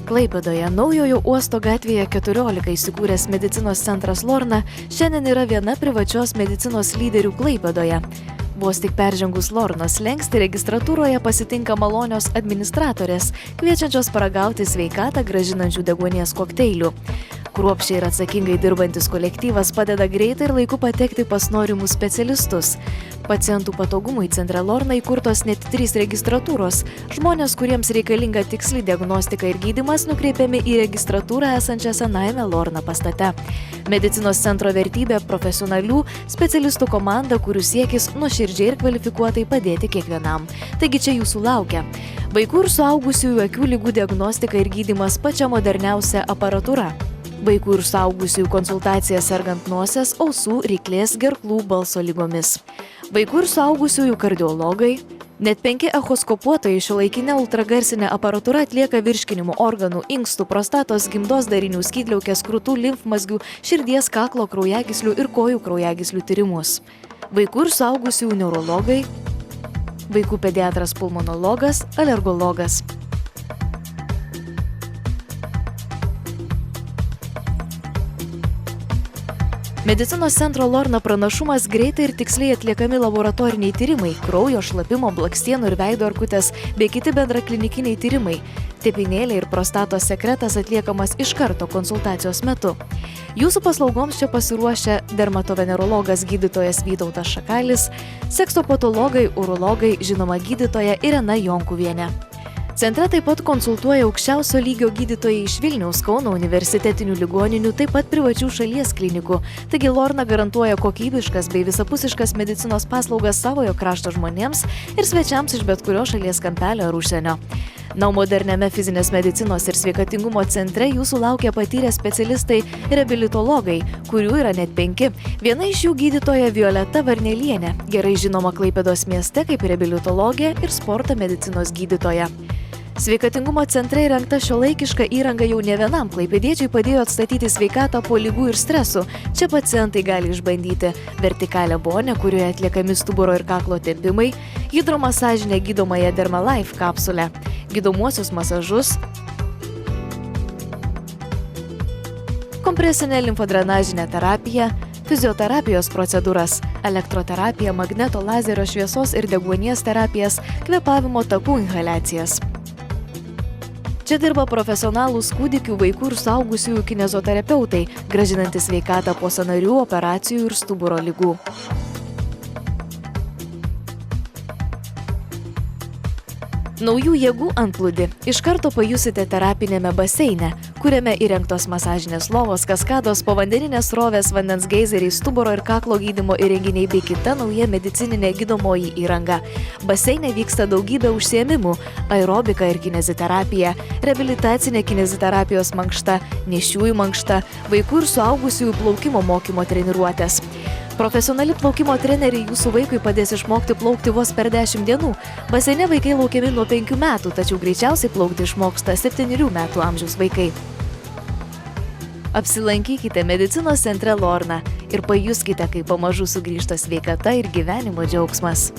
Klaipėdoje naujojo uosto gatvėje 14 įsikūręs medicinos centras Lorna šiandien yra viena privačios medicinos lyderių Klaipėdoje. Vos tik peržengus Lornos slenkstį registratūroje pasitinka malonios administratorės, kviečiančios paragauti sveikatą grąžinančių deguonies kokteilių. Kruopščiai ir atsakingai dirbantis kolektyvas padeda greitai ir laiku patekti pas norimus specialistus. Pacientų patogumui centre Lorna įkurtos net 3 registratūros. Žmonės, kuriems reikalinga tiksli diagnostika ir gydymas, nukreipiami į registratūrą esančią senajame Lorna pastate. Medicinos centro vertybė – profesionalių specialistų komanda, kurių siekis nuoširdžiai ir kvalifikuotai padėti kiekvienam. Taigi čia jūsų laukia. Vaikų ir suaugusiųjų akių ligų diagnostika ir gydymas pačia moderniausia aparatūra. Vaikų ir suaugusiųjų konsultacija sergant nosies, ausų, ryklės, gerklų, balso ligomis. Vaikų ir suaugusiųjų kardiologai. Net 5 echoskopuotojai šiuolaikinė ultragarsinė aparatūra atlieka virškinimo organų, inkstų, prostatos, gimdos darinių, skydliaukės, krūtų, limfmazgių, širdies, kaklo, kraujagyslių ir kojų kraujagyslių tyrimus. Vaikų ir suaugusiųjų neurologai. Vaikų pediatras pulmonologas, alergologas. Medicinos centro Lorna pranašumas greitai ir tiksliai atliekami laboratoriniai tyrimai, kraujo, šlapimo, blakstienų ir veido erkutės bei kiti bendraklinikiniai tyrimai. Tepinėlė ir prostatos sekretas atliekamas iš karto konsultacijos metu. Jūsų paslaugoms čia pasiruošia dermatovenerologas gydytojas Vytautas Šakalis, sekstopatologai, urologai, žinoma gydytoja Irena Jonkuvienė. Centre taip pat konsultuoja aukščiausio lygio gydytojai iš Vilniaus, Kauno universitetinių ligoninių, taip pat privačių šalies klinikų. Taigi Lorna garantuoja kokybiškas bei visapusiškas medicinos paslaugas savojo krašto žmonėms ir svečiams iš bet kurio šalies kampelio ar užsienio. Na, moderniame fizinės medicinos ir sveikatingumo centre jūsų laukia patyrę specialistai reabilitologai, kurių yra net 5. Viena iš jų gydytoja Violeta Varnelienė, gerai žinoma Klaipėdos mieste kaip reabilitologė ir sporto medicinos gydytoja. Sveikatingumo centre įrengta šiuolaikiška įranga jau ne vienam klaipėdiečiui padėjo atstatyti sveikatą po ligų ir stresų. Čia pacientai gali išbandyti vertikalią bonę, kurioje atliekami stuburo ir kaklo tempimai, hidromasažinę gydomąją Dermalife kapsulę, gydomuosius masažus, kompresinę limfodrenažinę terapiją, fizioterapijos procedūras, elektroterapiją, magneto, lazerio šviesos ir deguonies terapijas, kvėpavimo takų inhaliacijas. Čia dirba profesionalūs kūdikių, vaikų ir suaugusiųjų kineziterapeutai, grąžinantys sveikatą po sąnarių, operacijų ir stuburo ligų. Naujų jėgų antplūdį iš karto pajusite terapinėme baseine, kuriame įrengtos masažinės lovos, kaskados, povandeninės srovės, vandens geizeriai, stuburo ir kaklo gydymo įrenginiai bei kita nauja medicininė gydomoji įranga. Baseine vyksta daugybė užsiėmimų – aerobika ir kineziterapija, reabilitacinė kineziterapijos mankšta, nėščiųjų mankšta, vaikų ir suaugusiųjų plaukimo mokymo treniruotės. Profesionali plaukimo treneriai jūsų vaikui padės išmokti plaukti vos per 10 dienų. Baseine vaikai laukiami nuo 5 metų, tačiau greičiausiai plaukti išmoksta 7 metų amžiaus vaikai. Apsilankykite medicinos centre Lorna ir pajuskite, kaip pamažu sugrįžta sveikata ir gyvenimo džiaugsmas.